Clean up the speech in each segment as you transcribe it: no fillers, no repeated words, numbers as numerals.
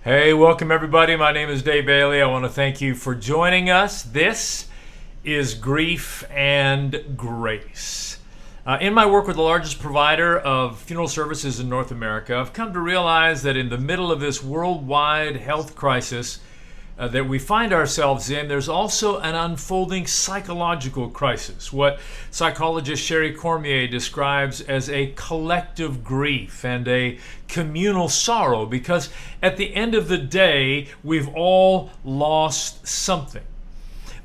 Hey, welcome everybody. My name is Dave Bailey. I want to thank you for joining us. This is Grief and Grace. In my work with the largest provider of funeral services in North America, I've come to realize that in the middle of this worldwide health crisis that we find ourselves in, there's also an unfolding psychological crisis, what psychologist Sherry Cormier describes as a collective grief and a communal sorrow, because at the end of the day, we've all lost something.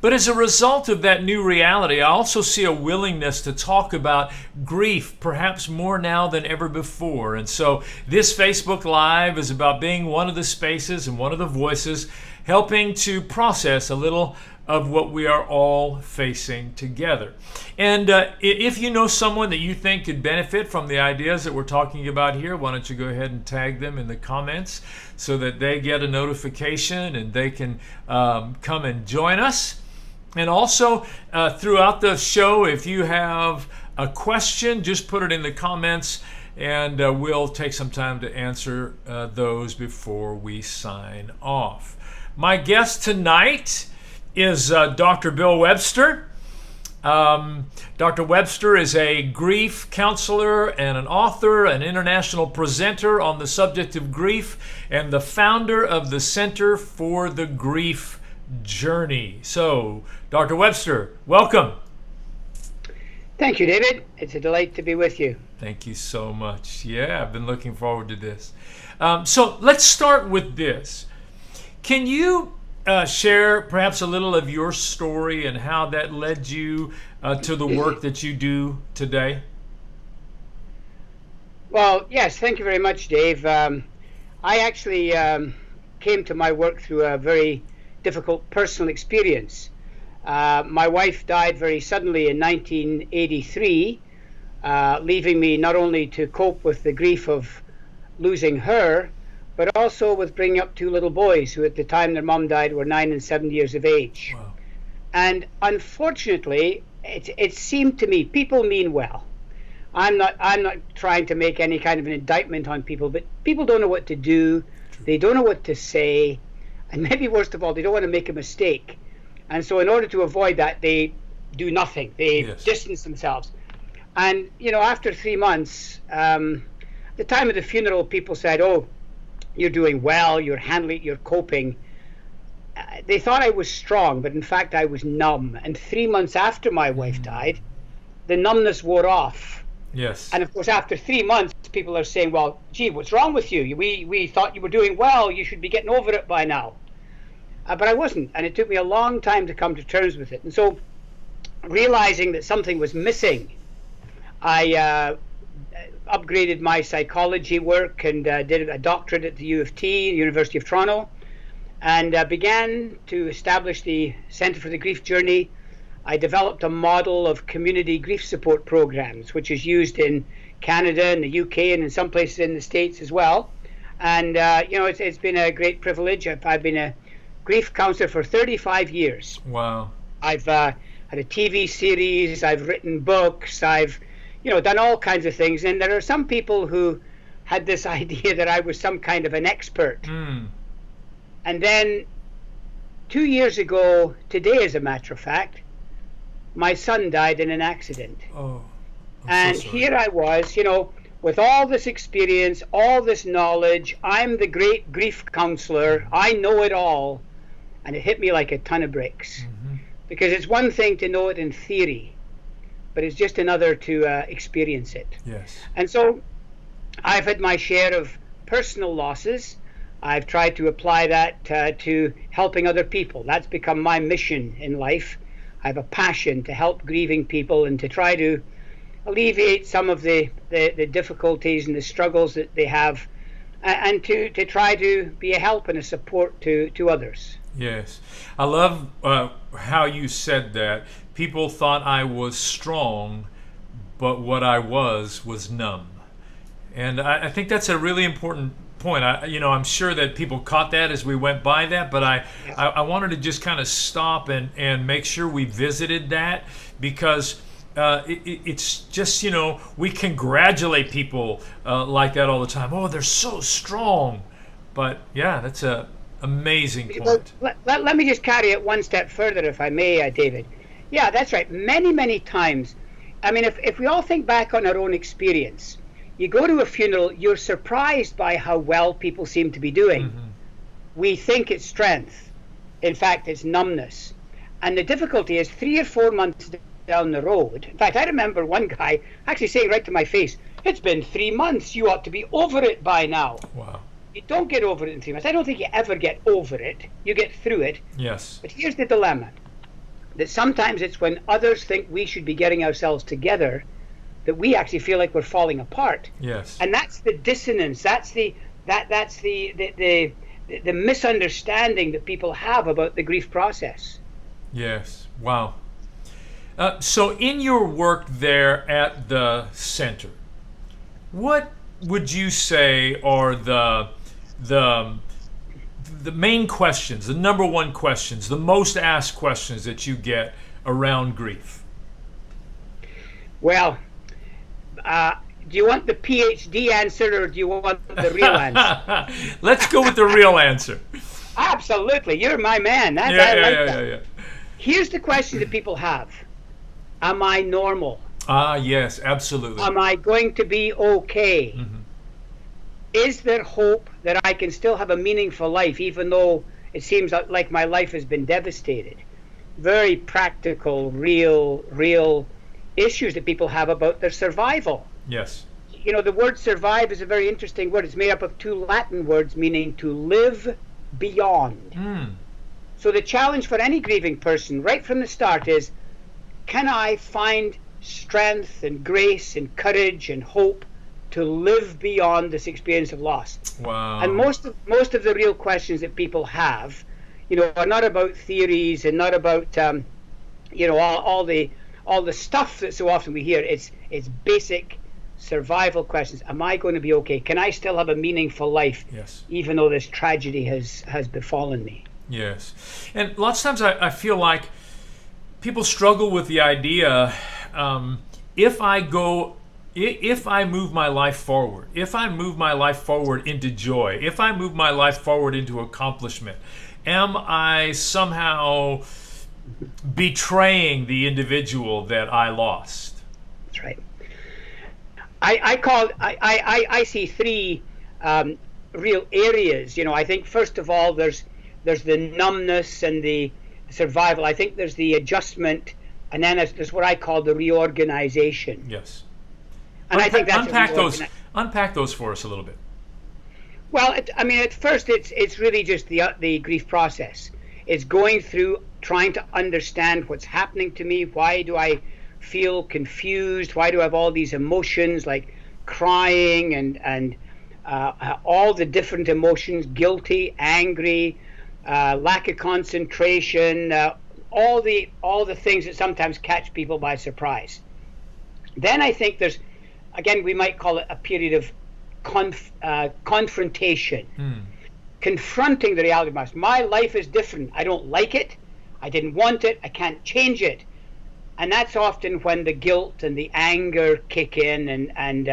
But as a result of that new reality, I also see a willingness to talk about grief, perhaps more now than ever before. And so this Facebook Live is about being one of the spaces and one of the voices helping to process a little of what we are all facing together. And if you know someone that you think could benefit from the ideas that we're talking about here, why don't you go ahead and tag them in the comments so that they get a notification and they can come and join us. And also, throughout the show, if you have a question, just put it in the comments, and we'll take some time to answer those before we sign off. My guest tonight is Dr. Bill Webster. Dr. Webster is a grief counselor and an author, an international presenter on the subject of grief, and the founder of the Center for the Grief Journey. So, Dr. Webster, welcome. Thank you, David. It's a delight to be with you. Thank you so much. Yeah, I've been looking forward to this. So let's start with this. Can you share perhaps a little of your story and how that led you to the work that you do today? Well, yes, thank you very much, Dave. I actually came to my work through a very difficult personal experience. My wife died very suddenly in 1983, leaving me not only to cope with the grief of losing her, but also with bringing up two little boys who at the time their mom died were 9 and 7 years of age. Wow. And unfortunately, it seemed to me, people mean well. I'm not trying to make any kind of an indictment on people, but people don't know what to do. True. They don't know what to say. And maybe worst of all, they don't want to make a mistake. And so in order to avoid that, they do nothing. They distance themselves. And, after 3 months, the time of the funeral, people said, "Oh, you're doing well, you're handling it, you're coping." They thought I was strong, but in fact, I was numb. And 3 months after my wife died, the numbness wore off. Yes. And of course, after 3 months, people are saying, "Well, gee, what's wrong with you? We thought you were doing well. You should be getting over it by now." But I wasn't, and it took me a long time to come to terms with it. And so, realizing that something was missing, I upgraded my psychology work and did a doctorate at the U of T, University of Toronto, and began to establish the Center for the Grief Journey. I developed a model of community grief support programs, which is used in Canada and the UK and in some places in the States as well. And, it's been a great privilege. I've been a grief counselor for 35 years. Wow. I've had a TV series, I've written books, I've done all kinds of things. And there are some people who had this idea that I was some kind of an expert. And then 2 years ago, today as a matter of fact, my son died in an accident. Oh, and so sorry. Here I was, with all this experience, all this knowledge. I'm the great grief counselor. I know it all. And it hit me like a ton of bricks. Mm-hmm. Because it's one thing to know it in theory, but it's just another to experience it. Yes. And so I've had my share of personal losses. I've tried to apply that to helping other people. That's become my mission in life. I have a passion to help grieving people and to try to alleviate some of the difficulties and the struggles that they have, and to try to be a help and a support to others. Yes. I love how you said that. People thought I was strong, but what I was numb. And I think that's a really important point. I'm sure that people caught that as we went by that, but I wanted to just kind of stop and make sure we visited that, because it's just, we congratulate people like that all the time. Oh, they're so strong. But yeah, that's a amazing Well, point. let me just carry it one step further, if I may, David. Yeah, that's right. Many, many times. I mean, if we all think back on our own experience, you go to a funeral, you're surprised by how well people seem to be doing. Hmm. We think it's strength. In fact, it's numbness. And the difficulty is 3 or 4 months down the road. In fact, I remember one guy actually saying right to my face, "It's been 3 months. You ought to be over it by now." Wow. You don't get over it in 3 months. I don't think you ever get over it. You get through it. Yes. But here's the dilemma, that sometimes it's when others think we should be getting ourselves together that we actually feel like we're falling apart. Yes. And that's the dissonance. That's the misunderstanding that people have about the grief process. Yes. Wow. So in your work there at the center, what would you say are the main questions, the number one questions, the most asked questions that you get around grief? Well, do you want the PhD answer or do you want the real answer? Let's go with the real answer. Absolutely. You're my man. Yeah. Here's the question that people have. Am I normal? Ah, yes, absolutely. Am I going to be okay? Mm-hmm. Is there hope that I can still have a meaningful life even though it seems like my life has been devastated? Very practical, real issues that people have about their survival. Yes. You know, the word survive is a very interesting word. It's made up of two Latin words meaning to live beyond. Mm. So the challenge for any grieving person right from the start is, can I find strength and grace and courage and hope to live beyond this experience of loss? Wow. And most of the real questions that people have, you know, are not about theories and not about you know, all the stuff that so often we hear. It's basic survival questions. Am I going to be okay? Can I still have a meaningful life? Yes. Even though this tragedy has befallen me? Yes. And lots of times I feel like people struggle with the idea, if I move my life forward, if I move my life forward into joy, if I move my life forward into accomplishment, am I somehow betraying the individual that I lost? That's right. I see three real areas. You know, I think first of all there's the numbness and the survival. I think there's the adjustment, and then there's what I call the reorganization. Yes. And I think that's unpack those for us a little bit. Well, I mean, at first it's really just the grief process. It's going through trying to understand what's happening to me. Why do I feel confused? Why do I have all these emotions like crying and all the different emotions, guilty, angry, lack of concentration, all the things that sometimes catch people by surprise. Then I think there's, again, we might call it a period of confrontation, confronting the reality of my life is different. I don't like it. I didn't want it. I can't change it. And that's often when the guilt and the anger kick in, and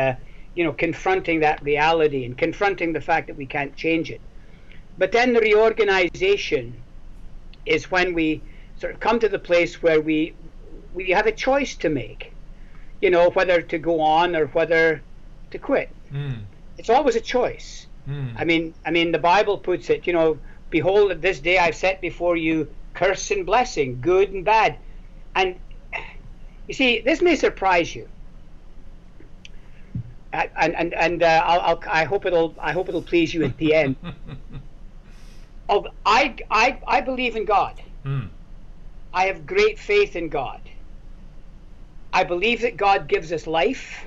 you know, confronting that reality and confronting the fact that we can't change it. But then the reorganization is when we sort of come to the place where we have a choice to make, you know, whether to go on or whether to quit. It's always a choice. I mean, the Bible puts it, you know, behold, this day I've set before you curse and blessing, good and bad. And you see, this may surprise you. I hope it'll please you at the end. I believe in God. I have great faith in God. I believe that God gives us life,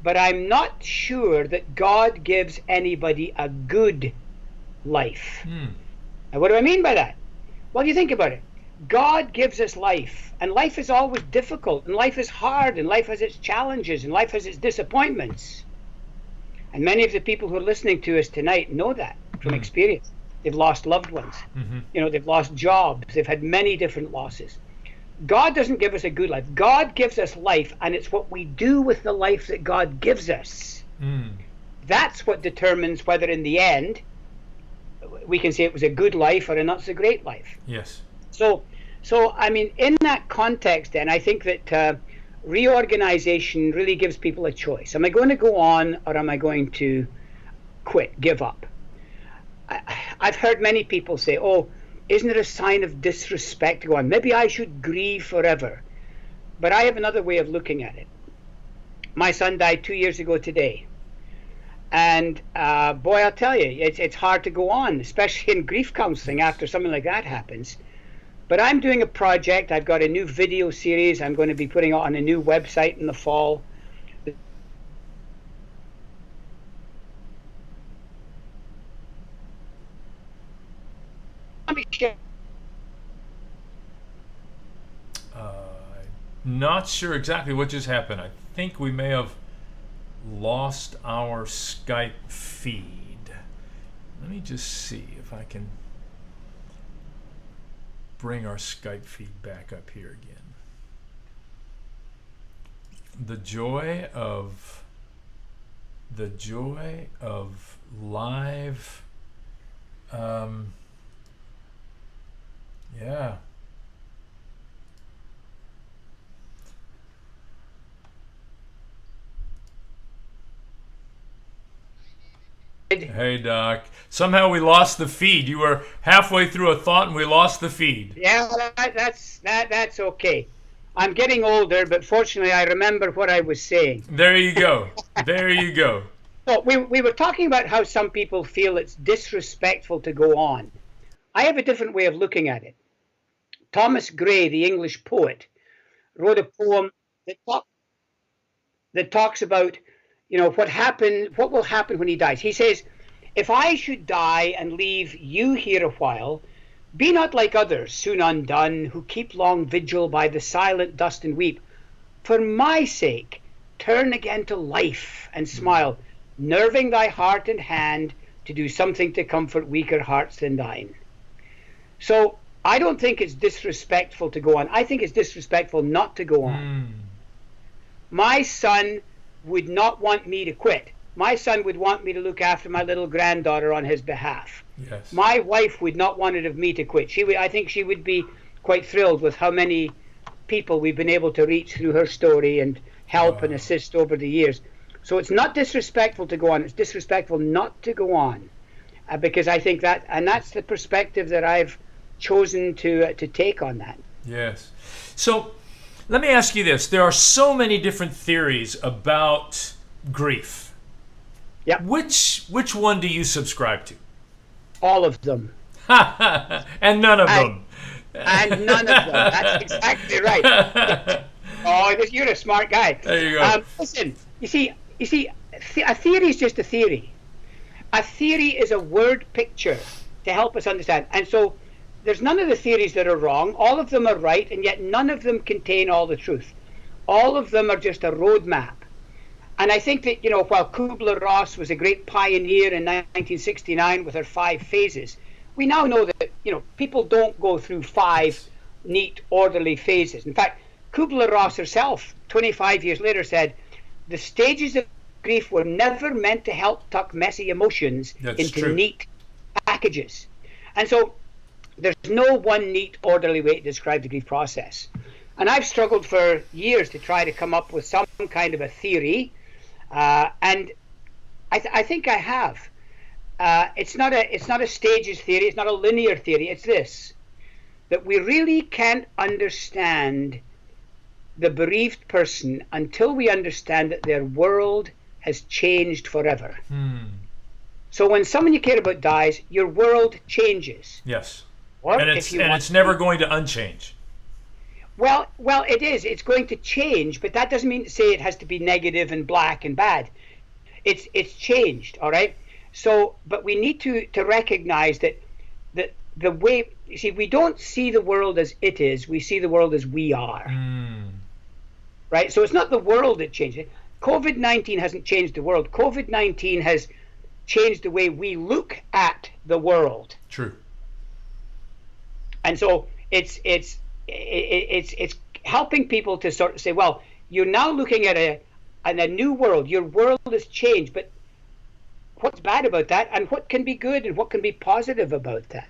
but I'm not sure that God gives anybody a good life. And what do I mean by that? Well, you think about it. God gives us life, and life is always difficult, and life is hard, and life has its challenges, and life has its disappointments. And many of the people who are listening to us tonight know that from experience. They've lost loved ones. You know, they've lost jobs. They've had many different losses. God doesn't give us a good life. God gives us life, and it's what we do with the life that God gives us that's what determines whether in the end we can say it was a good life or a not so great life. Yes. So I mean, in that context, then I think that reorganization really gives people a choice. Am I going to go on, or am I going to quit, give up? I've heard many people say, "Oh, isn't it a sign of disrespect to go on? Maybe I should grieve forever." But I have another way of looking at it. My son died 2 years ago today. And boy, I'll tell you, it's hard to go on, especially in grief counseling after something like that happens. But I'm doing a project. I've got a new video series I'm going to be putting on a new website in the fall. Not sure exactly what just happened. I think we may have lost our Skype feed. Let me just see if I can bring our Skype feed back up here again. The joy of live, yeah. Hey, Doc. Somehow we lost the feed. You were halfway through a thought and we lost the feed. Yeah, that's okay. I'm getting older, but fortunately I remember what I was saying. There you go. There you go. So we were talking about how some people feel it's disrespectful to go on. I have a different way of looking at it. Thomas Gray, the English poet, wrote a poem that talks about, what will happen when he dies. He says, "If I should die and leave you here a while, be not like others soon undone, who keep long vigil by the silent dust and weep. For my sake, turn again to life and smile, nerving thy heart and hand to do something to comfort weaker hearts than thine." So I don't think it's disrespectful to go on. I think it's disrespectful not to go on. My son would not want me to quit. My son would want me to look after my little granddaughter on his behalf. Yes. My wife would not want it of me to quit. I think she would be quite thrilled with how many people we've been able to reach through her story and help and assist over the years. So it's not disrespectful to go on. It's disrespectful not to go on, because I think that, and that's the perspective that I've chosen to take on that. Yes. So let me ask you this. There are so many different theories about grief. Yeah. Which one do you subscribe to? All of them. And none of them. And none of them. That's exactly right. Oh, you're a smart guy. There you go. Listen, you see, a theory is just a theory. A theory is a word picture to help us understand. And so there's none of the theories that are wrong. All of them are right, and yet none of them contain all the truth. All of them are just a roadmap. And I think that, while Kubler-Ross was a great pioneer in 1969 with her 5 phases, we now know that, people don't go through 5 neat, orderly phases. In fact, Kubler-Ross herself, 25 years later, said, "The stages of grief were never meant to help tuck messy emotions into neat packages." And so there's no one neat, orderly way to describe the grief process. And I've struggled for years to try to come up with some kind of a theory. And I think I have. It's not a stages theory. It's not a linear theory. It's this, that we really can't understand the bereaved person until we understand that their world has changed forever. So when someone you care about dies, your world changes. Yes. Or and it's never going to unchange. Well, it is. It's going to change, but that doesn't mean to say it has to be negative and black and bad. It's changed, all right? So, but we need to recognize that the way, you see, we don't see the world as it is, we see the world as we are. Right? So it's not the world that changed it. COVID-19 hasn't changed the world. COVID-19 has changed the way we look at the world. True. And so it's helping people to sort of say, well, you're now looking at a new world. Your world has changed, but what's bad about that and what can be good and what can be positive about that.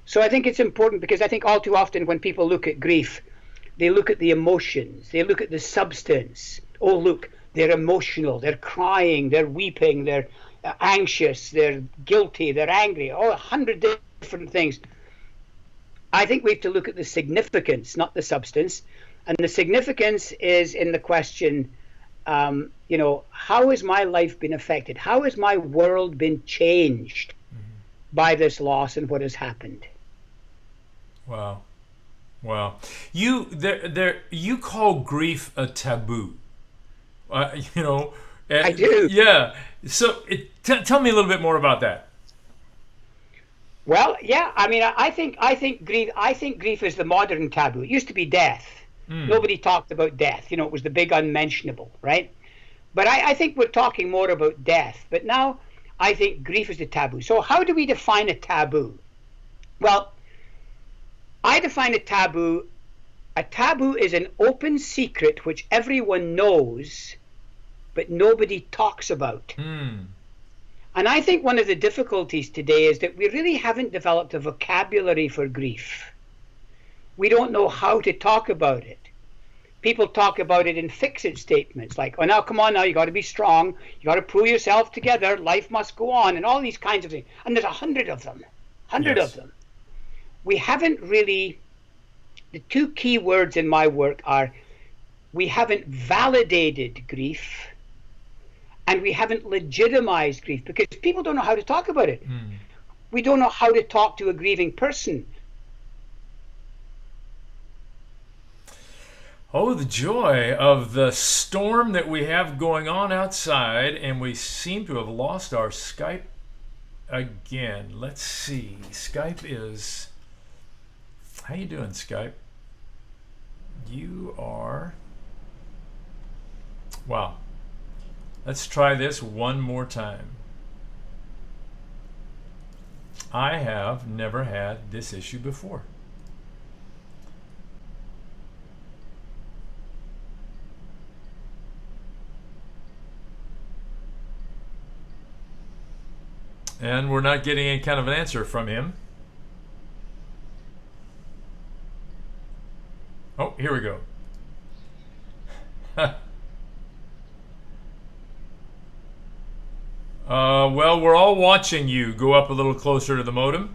So I think it's important because I think all too often when people look at grief, they look at the emotions, they look at the substance. Oh, look, they're emotional, they're crying, they're weeping, they're anxious, they're guilty, they're angry, 100 different things. I think we have to look at the significance, not the substance. And the significance is in the question, how has my life been affected? How has my world been changed by this loss and what has happened? Wow. You call grief a taboo. I do. Yeah. So tell me a little bit more about that. Well, yeah. I mean, I think grief is the modern taboo. It used to be death. Nobody talked about death. It was the big unmentionable, right? But I think we're talking more about death. But now I think grief is the taboo. So how do we define a taboo? Well, I define a taboo. A taboo is an open secret which everyone knows, but nobody talks about. And I think one of the difficulties today is that we really haven't developed a vocabulary for grief. We don't know how to talk about it. People talk about it in fix-it statements like, oh, now, come on now, you got to be strong. You got to pull yourself together. Life must go on, and all these kinds of things. And there's 100 of them. 100 of them. We haven't really, the two key words in my work are, we haven't validated grief and we haven't legitimized grief because people don't know how to talk about it. We don't know how to talk to a grieving person. Oh, the joy of the storm that we have going on outside, and we seem to have lost our Skype again. Let's see. Skype is... How you doing, Skype? You are... Wow. Let's try this one more time. I have never had this issue before. And we're not getting any kind of an answer from him. Oh, here we go. Well, we're all watching you. Go up a little closer to the modem.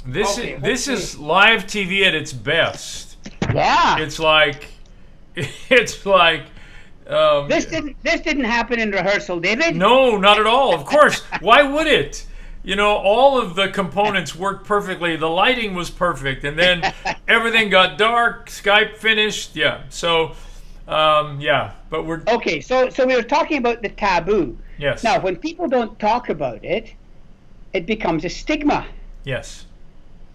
This is live TV at its best. Yeah. It's like this didn't happen in rehearsal, did it? No, not at all. Of course. Why would it? All of the components worked perfectly. The lighting was perfect, and then everything got dark. Skype finished. Yeah. So, but we're okay. So we were talking about the taboo. Yes. Now, when people don't talk about it, it becomes a stigma. Yes.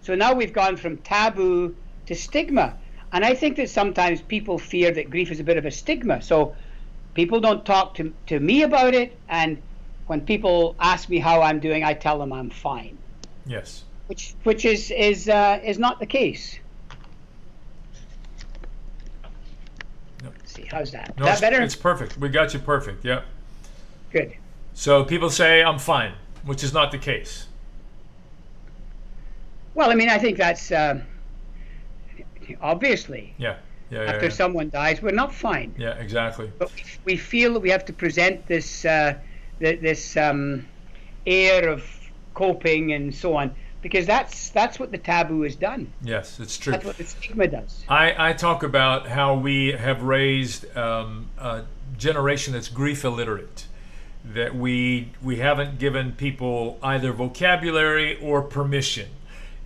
So now we've gone from taboo to stigma. And I think that sometimes people fear that grief is a bit of a stigma. So people don't talk to me about it. And when people ask me how I'm doing, I tell them I'm fine. Yes. Which is not the case. Nope. Let's see, how's that? No, Is that better? It's perfect. We got you perfect. Yep. Good. So people say I'm fine, which is not the case. Well, I mean, I think that's obviously. Yeah. After someone dies, we're not fine. Yeah, exactly. But we feel that we have to present this this air of coping and so on, because that's what the taboo has done. Yes, it's true. That's what the stigma does. I talk about how we have raised a generation that's grief illiterate, that we haven't given people either vocabulary or permission.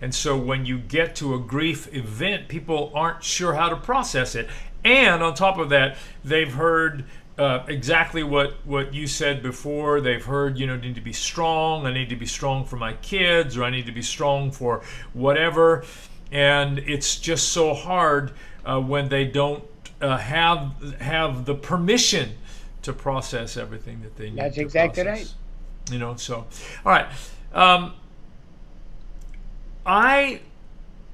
And so when you get to a grief event, people aren't sure how to process it. And on top of that, they've heard exactly what you said before. They've heard, I need to be strong. I need to be strong for my kids, or I need to be strong for whatever. And it's just so hard when they don't have the permission to process everything that they need. That's to exactly process. right. So, all right.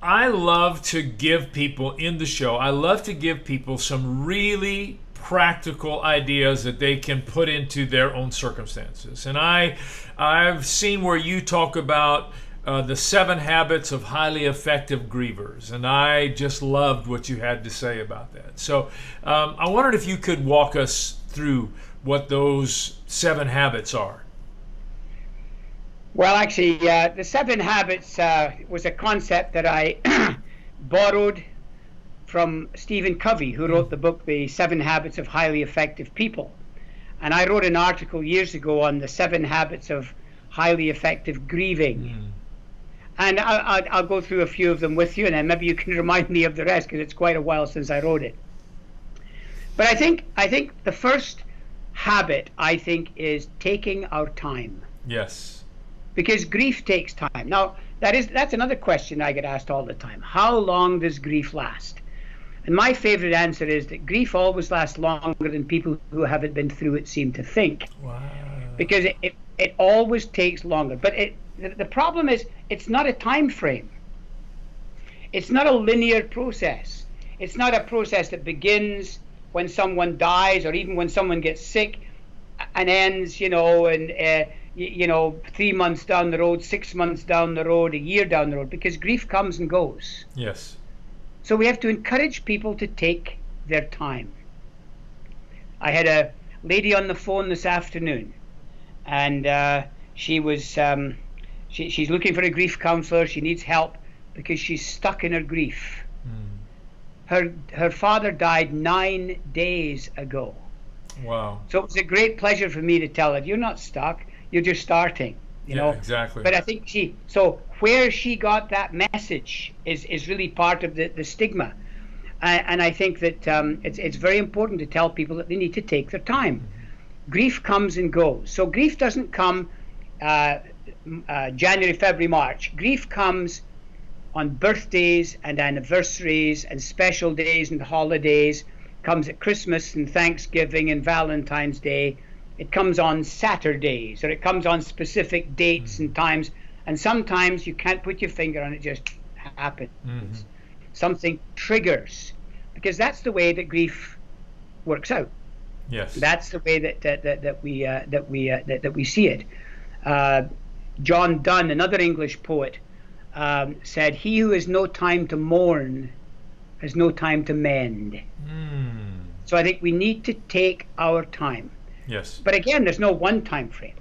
I love to give people in the show, I love to give people some really practical ideas that they can put into their own circumstances. And I've seen where you talk about the 7 habits of highly effective grievers, and I just loved what you had to say about that. So I wondered if you could walk us through what those 7 habits are. Well, actually, the 7 habits was a concept that I borrowed from Stephen Covey, who wrote the book, The 7 Habits of Highly Effective People. And I wrote an article years ago on the 7 habits of highly effective grieving. And I'll go through a few of them with you, and then maybe you can remind me of the rest, because it's quite a while since I wrote it. But I think the first habit, is taking our time. Yes. Because grief takes time. Now, that's another question I get asked all the time. How long does grief last? And my favorite answer is that grief always lasts longer than people who haven't been through it seem to think. Wow. Because it always takes longer. But the problem is, it's not a time frame. It's not a linear process. It's not a process that begins when someone dies, or even when someone gets sick, and ends, 3 months down the road, 6 months down the road, a year down the road, because grief comes and goes. Yes. So we have to encourage people to take their time. I had a lady on the phone this afternoon, and she was she's looking for a grief counselor. She needs help because she's stuck in her grief. Her father died 9 days ago. Wow. So it was a great pleasure for me to tell her, you're not stuck, you're just starting. You know, exactly. But I think where she got that message is really part of the stigma. And I think that it's very important to tell people that they need to take their time. Grief comes and goes. So grief doesn't come January, February, March. Grief comes on birthdays and anniversaries and special days and holidays. Comes at Christmas and Thanksgiving and Valentine's Day. It comes on Saturdays, or it comes on specific dates and times. And sometimes you can't put your finger on it, just happens. Something triggers, because that's the way that grief works out. Yes. That's the way that we see it. John Donne, another English poet, said, "He who has no time to mourn has no time to mend." So I think we need to take our time. Yes. But again, there's no one time frame.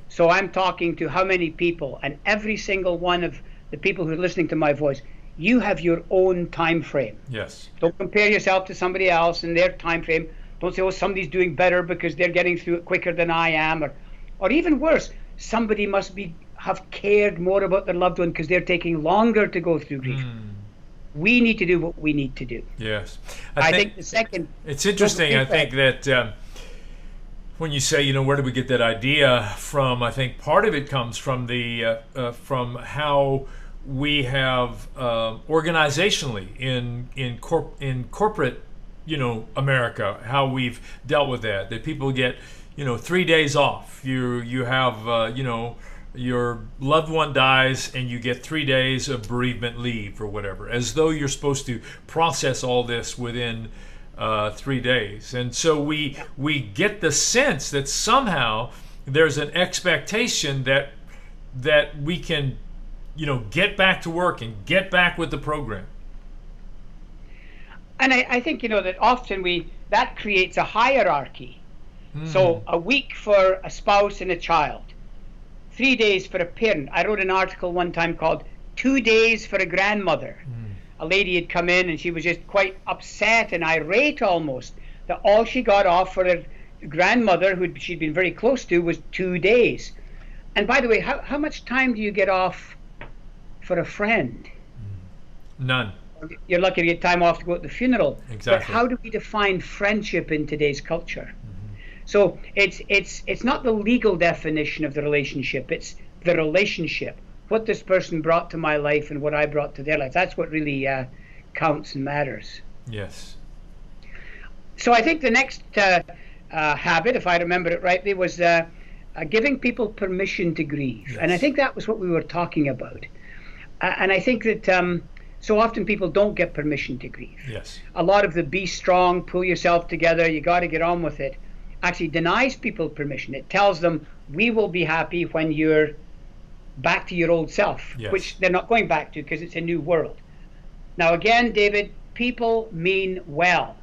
So I'm talking to how many people, and every single one of the people who are listening to my voice, you have your own time frame. Yes. Don't compare yourself to somebody else and their time frame. Don't say, oh, somebody's doing better because they're getting through it quicker than I am, or even worse, somebody must have cared more about their loved one because they're taking longer to go through grief. We need to do what we need to do. Yes. I think the second... It's interesting, I think, that when you say, where did we get that idea from, I think part of it comes from from how we have organizationally in corporate, America, how we've dealt with that people get, 3 days off. You have, your loved one dies and you get 3 days of bereavement leave or whatever, as though you're supposed to process all this within 3 days. And so we get the sense that somehow there's an expectation that we can, get back to work and get back with the program. And I think, that often that creates a hierarchy. So a week for a spouse and a child, 3 days for a parent. I wrote an article one time called 2 days for a grandmother. A lady had come in and she was just quite upset and irate almost that all she got off for her grandmother, who she'd been very close to, was 2 days. And by the way, how much time do you get off for a friend? None. You're lucky to get time off to go to the funeral. Exactly. But how do we define friendship in today's culture? So it's not the legal definition of the relationship, it's the relationship. What this person brought to my life and what I brought to their life. That's what really counts and matters. Yes. So I think the next habit, if I remember it rightly, was giving people permission to grieve. Yes. And I think that was what we were talking about. And I think that so often people don't get permission to grieve. Yes. A lot of the be strong, pull yourself together, you got to get on with it, actually denies people permission. It tells them, we will be happy when you're back to your old self, Yes. which they're not going back to because it's a new world. Now, again, David, people mean well.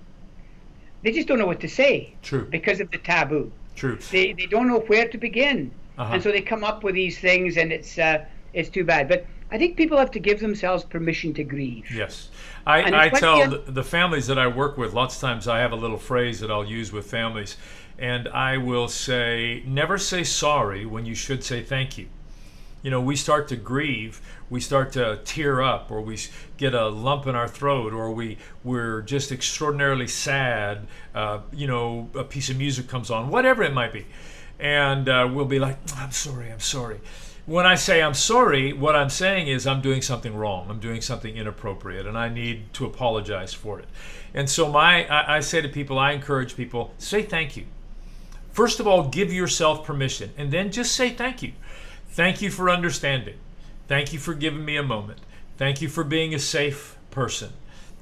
They just don't know what to say. True. Because of the taboo. True. They don't know where to begin. Uh-huh. And so they come up with these things, and it's too bad. But I think people have to give themselves permission to grieve. Yes. And I it's tell like the families that I work with, lots of times I have a little phrase that I'll use with families, and I will say, never say sorry when you should say thank you. You know, we start to grieve, we start to tear up, or we get a lump in our throat, or we're just extraordinarily sad. You know, a piece of music comes on, whatever it might be, and we'll be like, I'm sorry, I'm sorry. When I say I'm sorry, what I'm saying is I'm doing something wrong. I'm doing something inappropriate, and I need to apologize for it. And so I say to people, I encourage people, say thank you. First of all, give yourself permission, and then just say thank you. Thank you for understanding. Thank you for giving me a moment. Thank you for being a safe person.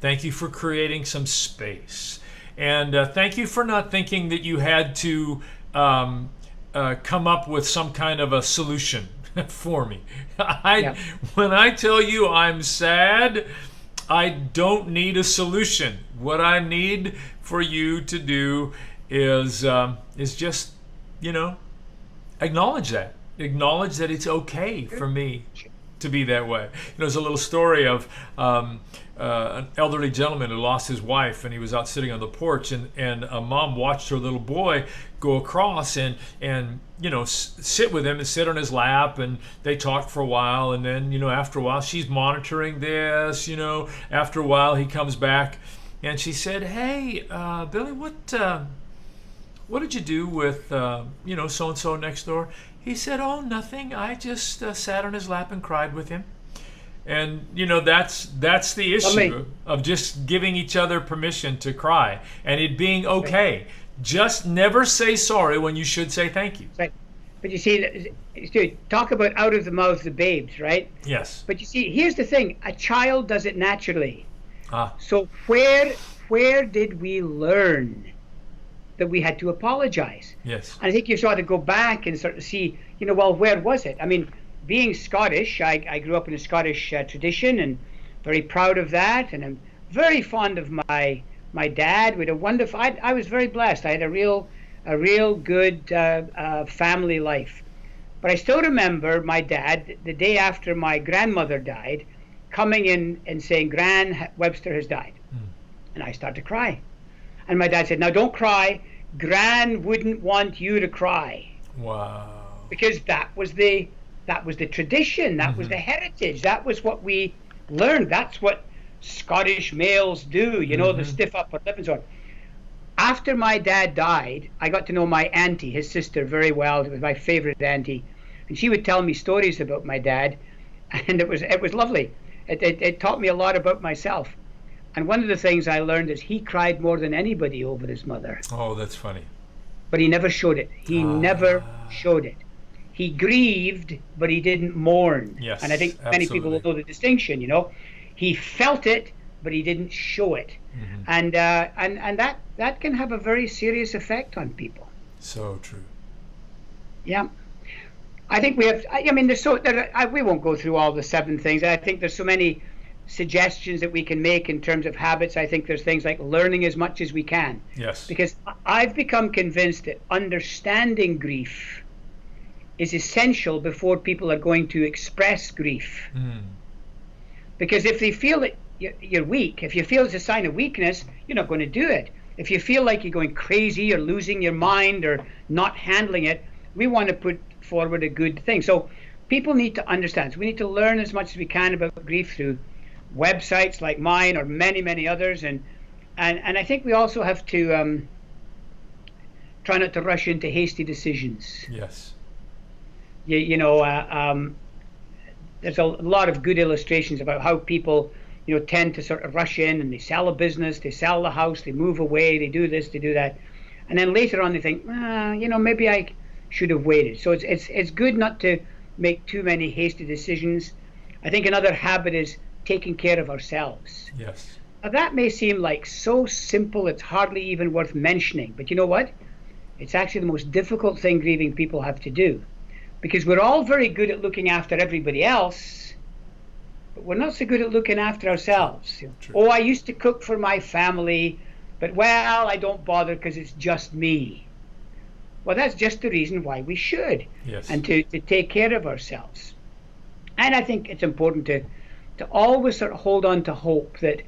Thank you for creating some space. And thank you for not thinking that you had to come up with some kind of a solution for me. When I tell you I'm sad, I don't need a solution. What I need for you to do is just, you know, acknowledge that. Acknowledge that it's okay for me to be that way. You know, there's a little story of an elderly gentleman who lost his wife, and he was out sitting on the porch, and a mom watched her little boy go across and you know, sit with him and sit on his lap, and they talked for a while, and then, you know, after a while she's monitoring this, you know, after a while he comes back, and she said, hey, Billy, what did you do with you know, so and so next door? He said, oh, nothing. I just sat on his lap and cried with him. And, you know, that's the issue of just giving each other permission to cry and it being okay. Just never say sorry when you should say thank you. Right. But you see, talk about out of the mouths of babes, right? Yes. But you see, here's the thing. A child does it naturally. Ah. So where did we learn that we had to apologize? Yes. And I think you sort of go back and sort of see, you know, well, where was it? I mean, being Scottish, I grew up in a Scottish tradition, and very proud of that, and I'm very fond of my dad. We had a wonderful, I was very blessed. I had a real good family life. But I still remember my dad, the day after my grandmother died, coming in and saying, Gran, Webster has died. And I started to cry. And my dad said, now don't cry. Gran wouldn't want you to cry. Wow. Because that was the tradition, that was the heritage, that was what we learned. That's what Scottish males do, you know, the stiff upper lip and so on. After my dad died, I got to know my auntie, his sister, very well. It was my favorite auntie. And she would tell me stories about my dad, and it was lovely. It taught me a lot about myself. And one of the things I learned is he cried more than anybody over his mother. Oh, that's funny. But he never showed it. He never showed it. He grieved, but he didn't mourn. Yes, and I think many people will know the distinction, you know. He felt it, but he didn't show it. And that can have a very serious effect on people. So true. Yeah. I think we have, I mean, we won't go through all the 7 things. I think there's so many suggestions that we can make in terms of habits. I think there's things like learning as much as we can. Yes. Because I've become convinced that understanding grief is essential before people are going to express grief. Because if they feel that you're weak, if you feel it's a sign of weakness, you're not going to do it. If you feel like you're going crazy or losing your mind or not handling it, we want to put forward a good thing. So people need to understand. So we need to learn as much as we can about grief through websites like mine or many, many others. And I think we also have to try not to rush into hasty decisions. Yes. You know, there's a lot of good illustrations about how people, you know, tend to sort of rush in and they sell a business, they sell the house, they move away, they do this, they do that. And then later on they think, you know, maybe I should have waited. So it's good not to make too many hasty decisions. I think another habit is taking care of ourselves. Yes. Now, that may seem like so simple, it's hardly even worth mentioning. But you know what? It's actually the most difficult thing grieving people have to do. Because we're all very good at looking after everybody else, but we're not so good at looking after ourselves. True. Oh, I used to cook for my family, but well, I don't bother because it's just me. Well, that's just the reason why we should. Yes. And to take care of ourselves. And I think it's important to always sort of hold on to hope that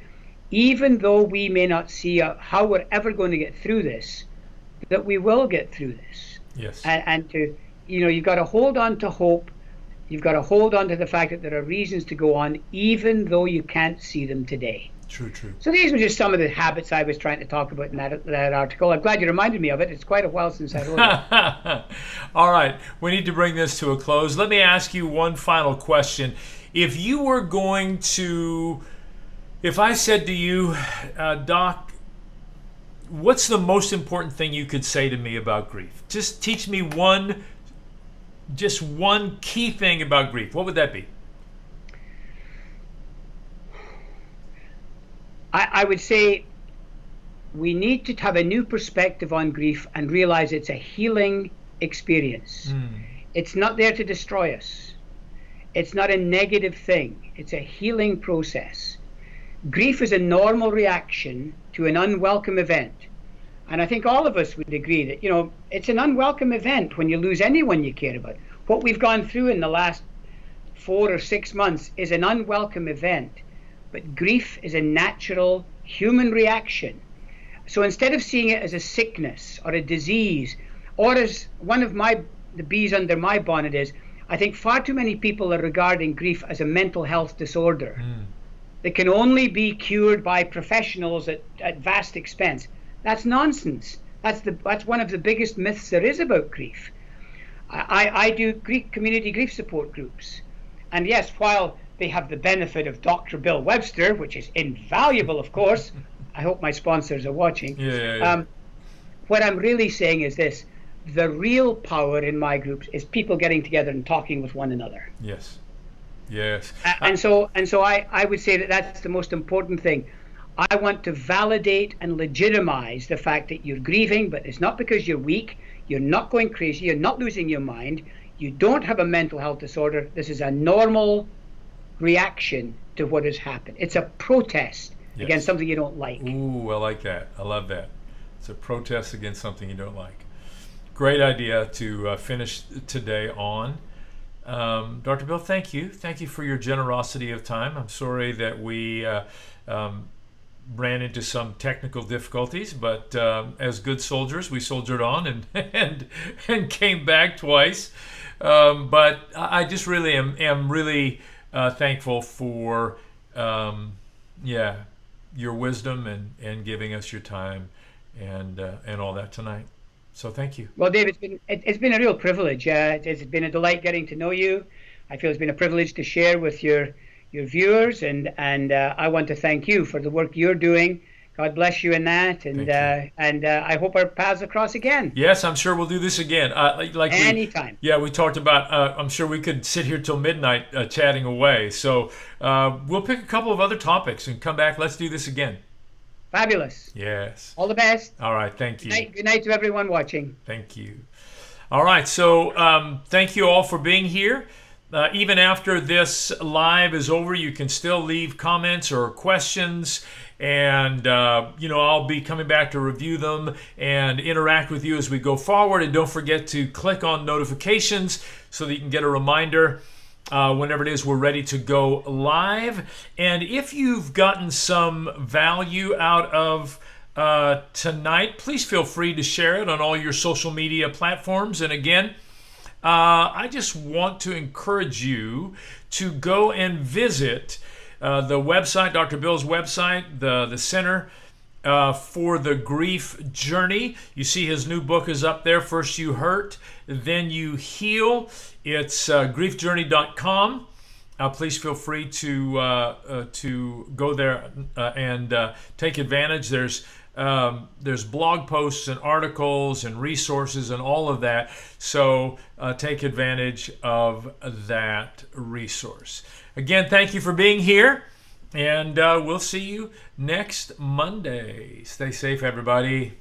even though we may not see how we're ever going to get through this, that we will get through this. Yes. And to, you've got to hold on to hope. You've got to hold on to the fact that there are reasons to go on, even though you can't see them today. True. So these were just some of the habits I was trying to talk about in that article. I'm glad you reminded me of it. It's quite a while since I wrote it. All right. We need to bring this to a close. Let me ask you one final question. If you were going to, if I said to you, Doc, what's the most important thing you could say to me about grief? Just teach me one key thing about grief. What would that be? I would say we need to have a new perspective on grief and realize it's a healing experience. It's not there to destroy us. It's not a negative thing. It's a healing process. Grief is a normal reaction to an unwelcome event. And I think all of us would agree that, it's an unwelcome event when you lose anyone you care about. What we've gone through in the last 4 or 6 months is an unwelcome event. But grief is a natural human reaction. So instead of seeing it as a sickness or a disease, or as one of the bees under my bonnet is, I think far too many people are regarding grief as a mental health disorder that can only be cured by professionals at vast expense. That's nonsense. That's one of the biggest myths there is about grief. I do community grief support groups. And yes, while they have the benefit of Dr. Bill Webster, which is invaluable, of course. I hope my sponsors are watching. Yeah. What I'm really saying is this. The real power in my groups is people getting together and talking with one another. Yes. And so I would say that that's the most important thing. I want to validate and legitimize the fact that you're grieving, but it's not because you're weak. You're not going crazy. You're not losing your mind. You don't have a mental health disorder. This is a normal reaction to what has happened. It's a protest against something you don't like. Ooh, I like that. I love that. It's a protest against something you don't like. Great idea to finish today on. Dr. Bill, thank you. Thank you for your generosity of time. I'm sorry that we ran into some technical difficulties, but as good soldiers, we soldiered on and came back twice. But I just really am really thankful for your wisdom and giving us your time and all that tonight. So thank you. Well, Dave, it's been a real privilege. It's been a delight getting to know you. I feel it's been a privilege to share with your viewers, and I want to thank you for the work you're doing. God bless you in that, and I hope our paths will cross again. Yes, I'm sure we'll do this again. Anytime. We talked about. I'm sure we could sit here till midnight chatting away. So we'll pick a couple of other topics and come back. Let's do this again. Fabulous. Yes. All the best. All right. Thank you. Good night to everyone watching. Thank you. All right. So thank you all for being here. Even after this live is over, you can still leave comments or questions, and I'll be coming back to review them and interact with you as we go forward. And don't forget to click on notifications so that you can get a reminder whenever it is we're ready to go live. And if you've gotten some value out of tonight, please feel free to share it on all your social media platforms. And again, I just want to encourage you to go and visit the website, Dr. Bill's website, the Center for the Grief Journey. You see his new book is up there. First You Hurt, Then You Heal. It's griefjourney.com. Please feel free to go there and take advantage. There's blog posts and articles and resources and all of that. So take advantage of that resource. Again, thank you for being here. And we'll see you next Monday. Stay safe, everybody.